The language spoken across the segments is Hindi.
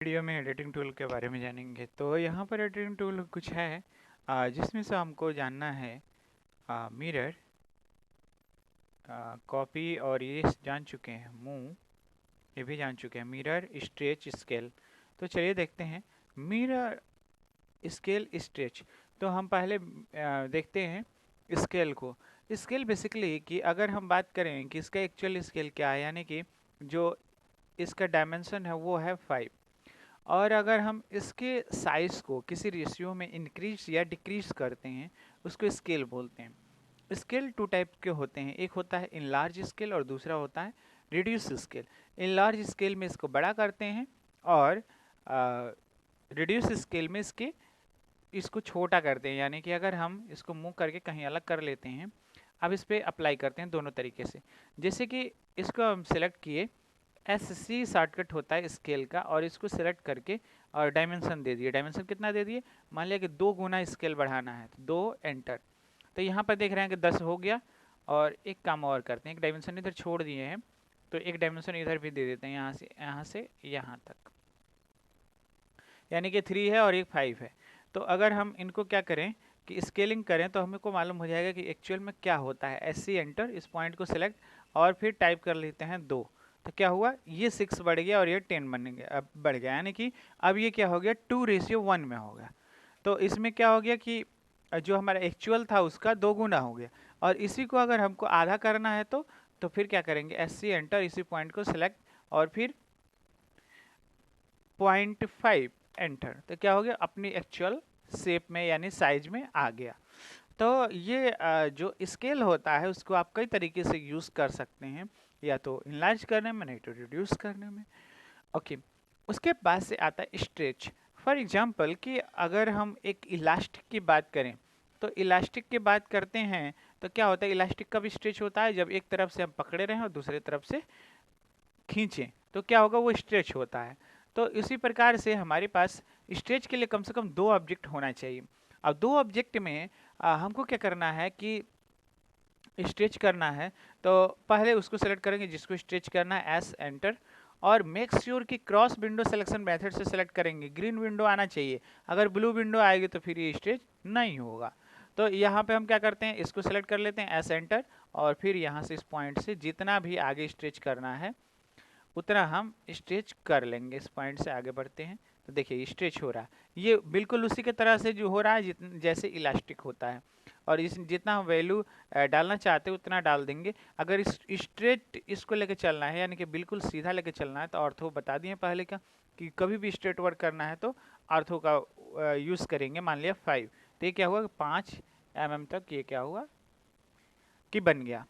वीडियो में एडिटिंग टूल के बारे में जानेंगे। तो यहाँ पर एडिटिंग टूल कुछ है जिसमें से हमको जानना है मिरर, कॉपी, और ये जान चुके हैं मूव, ये भी जान चुके हैं मिरर, स्ट्रेच, स्केल। तो चलिए देखते हैं मिरर, स्केल, स्ट्रेच। तो हम पहले देखते हैं स्केल को। स्केल बेसिकली कि अगर हम बात करें कि इसका एक्चुअल स्केल क्या है, यानी कि जो इसका डायमेंशन है वो है 5, और अगर हम इसके साइज को किसी रेशियो में इंक्रीज या डिक्रीज करते हैं उसको स्केल बोलते हैं। स्केल टू टाइप के होते हैं, एक होता है इनलार्ज स्केल और दूसरा होता है रिड्यूस स्केल। इनलार्ज स्केल में इसको बड़ा करते हैं और रिड्यूस स्केल में इसको छोटा करते हैं, यानी कि अगर हम इसको मूव करके कहीं अलग कर लेते हैं। अब इस पर अप्लाई करते हैं दोनों तरीके से। जैसे कि इसको हम सेलेक्ट किए, SC शॉर्टकट होता है स्केल का, और इसको सिलेक्ट करके और डायमेंशन दे दिए। डायमेंशन कितना दे दिए? मान लिया कि 2 गुना स्केल बढ़ाना है तो 2 एंटर। तो यहाँ पर देख रहे हैं कि 10 हो गया। और एक काम और करते हैं, एक डायमेंशन इधर छोड़ दिए हैं तो एक डायमेंशन इधर भी दे देते हैं, यहाँ से यहाँ तक, यानी कि 3 है और एक 5 है। तो अगर हम इनको क्या करें कि स्केलिंग करें तो हमको मालूम हो जाएगा कि एक्चुअल में क्या होता है। SC एंटर, इस पॉइंट को सिलेक्ट और फिर टाइप कर लेते हैं 2। तो क्या हुआ, ये 6 बढ़ गया और ये 10 बन गया, अब बढ़ गया, यानी कि अब ये क्या हो गया, 2:1 में हो गया। तो इसमें क्या हो गया कि जो हमारा एक्चुअल था उसका 2 गुना हो गया। और इसी को अगर हमको आधा करना है तो फिर क्या करेंगे, SC एंटर, इसी पॉइंट को सिलेक्ट और फिर 0.5 एंटर। तो क्या हो गया, अपनी एक्चुअल शेप में यानी साइज में आ गया। तो ये जो स्केल होता है उसको आप कई तरीके से यूज़ कर सकते हैं, या तो इनलार्ज करने में, नहीं तो रिड्यूस करने में। ओके, उसके बाद से आता है स्ट्रेच। फॉर एग्जांपल कि अगर हम एक इलास्टिक की बात करें तो इलास्टिक की बात करते हैं तो क्या होता है, इलास्टिक का भी स्ट्रेच होता है। जब एक तरफ से हम पकड़े रहें और दूसरी तरफ से खींचें तो क्या होगा, वो स्ट्रेच होता है। तो इसी प्रकार से हमारे पास स्ट्रेच के लिए कम से कम 2 ऑब्जेक्ट होना चाहिए। अब 2 ऑब्जेक्ट में हमको क्या करना है कि स्ट्रेच करना है, तो पहले उसको सेलेक्ट करेंगे जिसको स्ट्रेच करना है, एस एंटर, और मेक श्योर कि क्रॉस विंडो सिलेक्शन मेथड से सेलेक्ट करेंगे। ग्रीन विंडो आना चाहिए, अगर ब्लू विंडो आएगी तो फिर ये स्ट्रेच नहीं होगा। तो यहाँ पे हम क्या करते हैं, इसको सेलेक्ट कर लेते हैं, एस एंटर, और फिर यहाँ से इस पॉइंट से जितना भी आगे स्ट्रेच करना है उतना हम स्ट्रेच कर लेंगे। इस पॉइंट से आगे बढ़ते हैं तो देखिए स्ट्रेच हो रहा है, ये बिल्कुल उसी के तरह से जो हो रहा है जैसे इलास्टिक होता है। और इस जितना हम वैल्यू डालना चाहते हैं उतना डाल देंगे। अगर इस स्ट्रेट इसको लेके चलना है, यानी कि बिल्कुल सीधा लेके चलना है, तो ऑर्थो बता दिए पहले का कि कभी भी स्ट्रेट वर्क करना है तो ऑर्थो का यूज़ करेंगे। मान लिया 5, तो ये क्या हुआ, 5 mm तक ये क्या हुआ कि बन गया,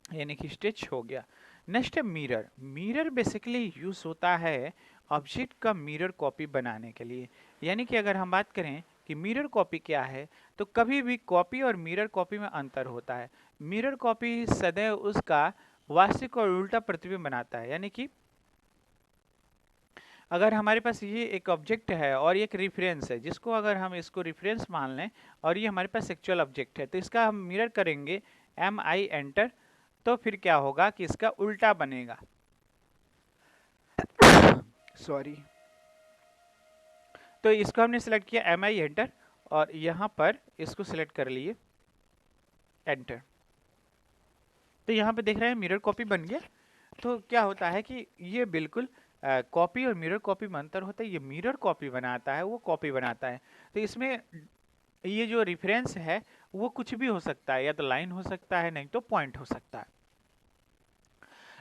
यानी कि स्ट्रेच हो गया। नेक्स्ट है मिरर। मिरर बेसिकली यूज होता है ऑब्जेक्ट का मिरर कॉपी बनाने के लिए। यानी कि अगर हम बात करें कि मिरर कॉपी क्या है, तो कभी भी कॉपी और मिरर कॉपी में अंतर होता है। मिरर कॉपी सदैव उसका वास्तविक और उल्टा प्रतिबिंब बनाता है। यानी कि अगर हमारे पास ये एक ऑब्जेक्ट है और ये एक रिफरेंस है, जिसको अगर हम इसको रिफरेंस मान लें और ये हमारे पास एक्चुअल ऑब्जेक्ट है, तो इसका हम मिरर करेंगे, MI एंटर, तो फिर क्या होगा कि इसका उल्टा बनेगा। सॉरी। तो इसको हमने सेलेक्ट किया, MI एंटर, और यहाँ पर इसको सिलेक्ट कर लिए, एंटर। तो यहाँ पे देख रहे हैं मिरर कॉपी बन गया। तो क्या होता है कि ये बिल्कुल कॉपी और मिरर कॉपी में अंतर होता है। ये मिरर कॉपी बनाता है, वो कॉपी बनाता है। तो इसमें ये जो रेफरेंस है वो कुछ भी हो सकता है, या तो लाइन हो सकता है, नहीं तो पॉइंट हो सकता है।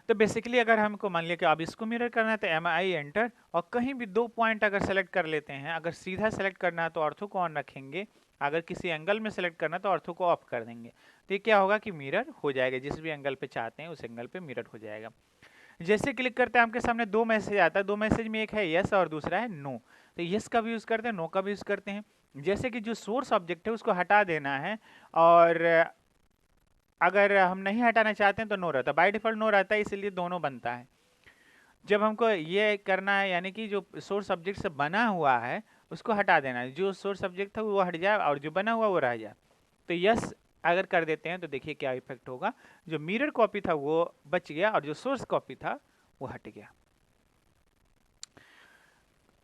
तो बेसिकली अगर हमको मान लिया कि अब इसको मिरर करना है तो MI एंटर, और कहीं भी 2 पॉइंट अगर सेलेक्ट कर लेते हैं, अगर सीधा सेलेक्ट करना है तो ऑर्थो को ऑन रखेंगे, अगर किसी एंगल में सेलेक्ट करना है तो ऑर्थो को ऑफ कर देंगे। तो ये क्या होगा कि मिरर हो जाएगा, जिस भी एंगल पे चाहते हैं उस एंगल पे मिरर हो जाएगा। जैसे क्लिक करते हैं आपके सामने 2 मैसेज आता है, 2 मैसेज में एक है यस और दूसरा है नो। तो यस का भी यूज करते हैं, नो का भी यूज करते हैं। जैसे कि जो सोर्स ऑब्जेक्ट है उसको हटा देना है, और अगर हम नहीं हटाना चाहते हैं तो नो रहता है, बाय डिफॉल्ट नो रहता है, इसलिए दोनों बनता है। जब हमको ये करना है, यानी कि जो सोर्स ऑब्जेक्ट से बना हुआ है उसको हटा देना है, जो सोर्स ऑब्जेक्ट था वो हट जाए और जो बना हुआ वो रह जाए। तो यस अगर कर देते हैं तो देखिए क्या इफेक्ट होगा, जो मिरर कॉपी था वो बच गया और जो सोर्स कॉपी था वो हट गया।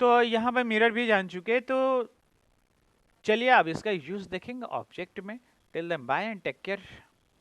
तो यहाँ पे मिरर भी जान चुके हैं, तो चलिए अब इसका यूज देखेंगे ऑब्जेक्ट में। Till then bye and take care.